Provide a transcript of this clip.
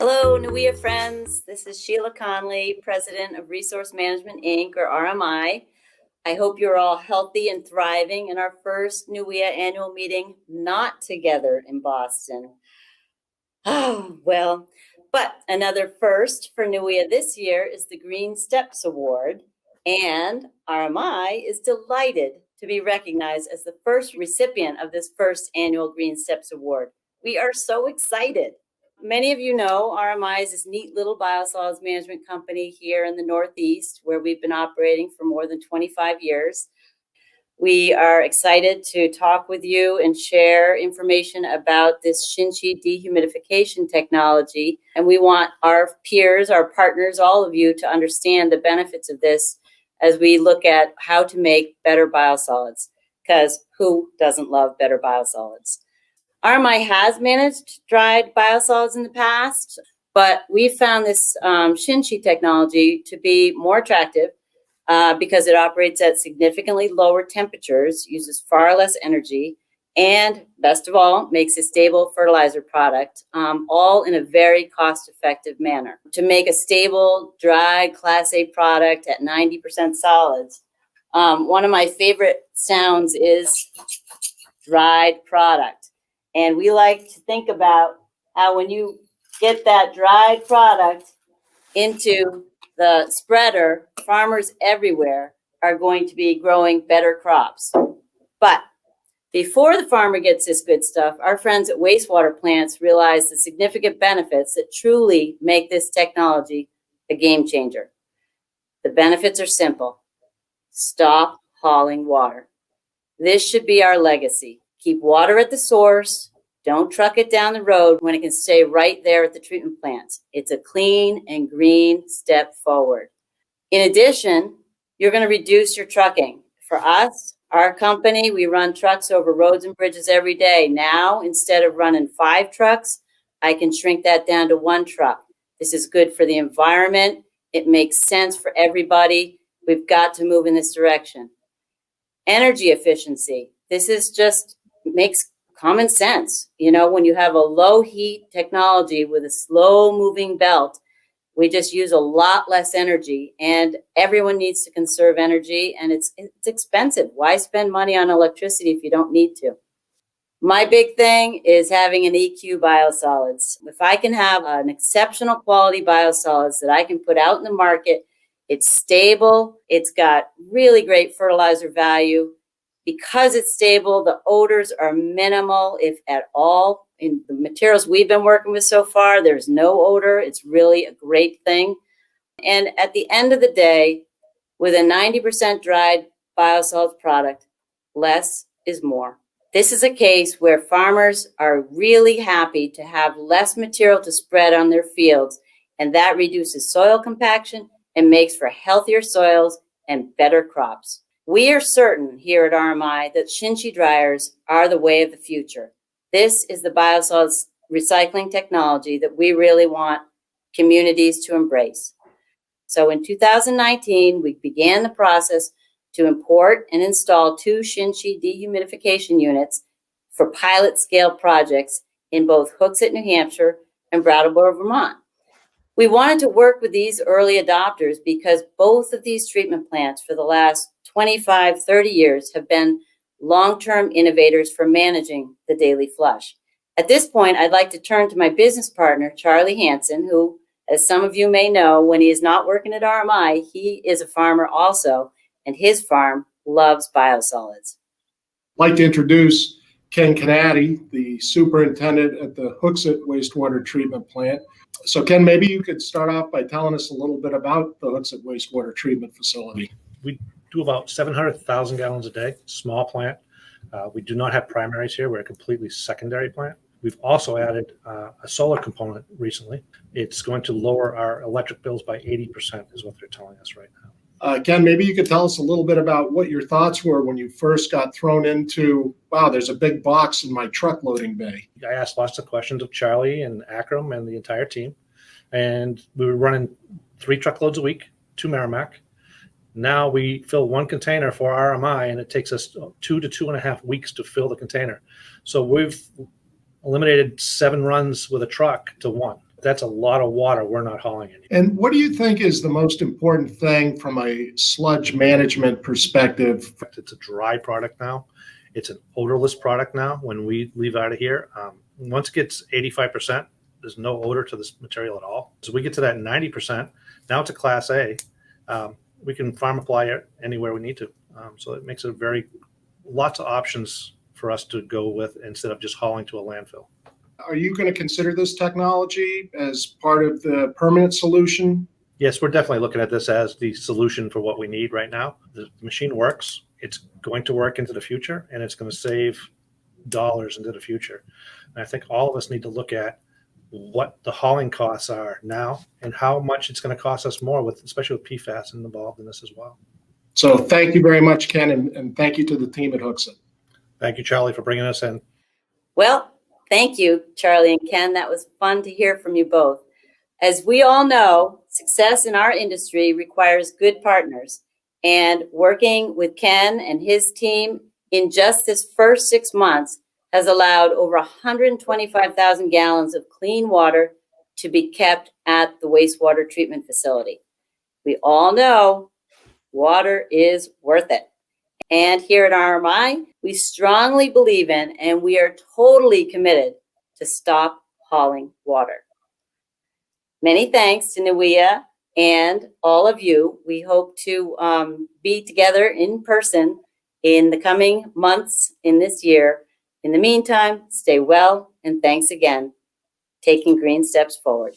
Hello, NEWEA friends. This is Sheila Conley, President of Resource Management, Inc., or RMI. I hope you're all healthy and thriving in our first NEWEA annual meeting, not together in Boston. Oh, well, but another first for NEWEA this year is the Green Steps Award, and RMI is delighted to be recognized as the first recipient of this first annual Green Steps Award. We are so excited. Many of you know RMI is this neat little biosolids management company here in the Northeast, where we've been operating for more than 25 years. We are excited to talk with you and share information about this Shinchi dehumidification technology. And we want our peers, our partners, all of you to understand the benefits of this as we look at how to make better biosolids, because who doesn't love better biosolids? RMI has managed dried biosolids in the past, but we found this Shinchi technology to be more attractive because it operates at significantly lower temperatures, uses far less energy, and best of all, makes a stable fertilizer product, all in a very cost-effective manner. To make a stable, dry, Class A product at 90% solids, one of my favorite sounds is dried product. And we like to think about how when you get that dried product into the spreader, farmers everywhere are going to be growing better crops. But before the farmer gets this good stuff, our friends at wastewater plants realize the significant benefits that truly make this technology a game changer. The benefits are simple. Stop hauling water. This should be our legacy. Keep water at the source. Don't truck it down the road when it can stay right there at the treatment plants. It's a clean and green step forward. In addition, you're going to reduce your trucking. For us, our company, we run trucks over roads and bridges every day. Now, instead of running 5 trucks, I can shrink that down to 1 truck. This is good for the environment. It makes sense for everybody. We've got to move in this direction. Energy efficiency. This is just makes common sense. You know, when you have a low heat technology with a slow moving belt, we just use a lot less energy, and everyone needs to conserve energy, and it's expensive. Why spend money on electricity if you don't need to? My big thing is having an EQ biosolids. If I can have an exceptional quality biosolids that I can put out in the market, it's stable, it's got really great fertilizer value. Because it's stable, the odors are minimal, if at all. In the materials we've been working with so far, there's no odor. It's really a great thing. And at the end of the day, with a 90% dried biosolids product, less is more. This is a case where farmers are really happy to have less material to spread on their fields, and that reduces soil compaction and makes for healthier soils and better crops. We are certain here at RMI that Shinchi dryers are the way of the future. This is the biosolids recycling technology that we really want communities to embrace. So in 2019, we began the process to import and install 2 Shinchi dehumidification units for pilot scale projects in both Hooksett, New Hampshire and Brattleboro, Vermont. We wanted to work with these early adopters because both of these treatment plants for the last 25, 30 years have been long-term innovators for managing the daily flush. At this point, I'd like to turn to my business partner, Charlie Hansen, who, as some of you may know, when he is not working at RMI, he is a farmer also, and his farm loves biosolids. I'd like to introduce Ken Canati, the superintendent at the Hooksett wastewater treatment plant. So Ken, maybe you could start off by telling us a little bit about the Hooksett wastewater treatment facility. We do about 700,000 gallons a day, small plant. We do not have primaries here. We're a completely secondary plant. We've also added a solar component recently. It's going to lower our electric bills by 80% is what they're telling us right now. Ken, maybe you could tell us a little bit about what your thoughts were when you first got thrown into, wow, there's a big box in my truck loading bay. I asked lots of questions of Charlie and Akram and the entire team. And we were running 3 truckloads a week to Merrimack. Now we fill 1 container for RMI, and it takes us 2 to 2.5 weeks to fill the container. So we've eliminated 7 runs with a truck to 1. That's a lot of water we're not hauling anymore. And what do you think is the most important thing from a sludge management perspective? It's a dry product now. It's an odorless product now when we leave out of here. Once it gets 85%, there's no odor to this material at all. So we get to that 90%. Now it's a Class A. We can farm apply it anywhere we need to. So it makes it lots of options for us to go with instead of just hauling to a landfill. Are you going to consider this technology as part of the permanent solution? Yes, we're definitely looking at this as the solution for what we need right now. The machine works. It's going to work into the future, and it's going to save dollars into the future. And I think all of us need to look at what the hauling costs are now and how much it's going to cost us more, especially with PFAS involved in this as well. So thank you very much, Ken, and thank you to the team at Hooksett. Thank you, Charlie, for bringing us in. Well, thank you, Charlie and Ken. That was fun to hear from you both. As we all know, success in our industry requires good partners. And working with Ken and his team in just this first 6 months has allowed over 125,000 gallons of clean water to be kept at the wastewater treatment facility. We all know water is worth it. And here at RMI, we strongly believe in and we are totally committed to stop hauling water. Many thanks to NEWEA and all of you. We hope to be together in person in the coming months in this year. In the meantime, stay well and thanks again. Taking green steps forward.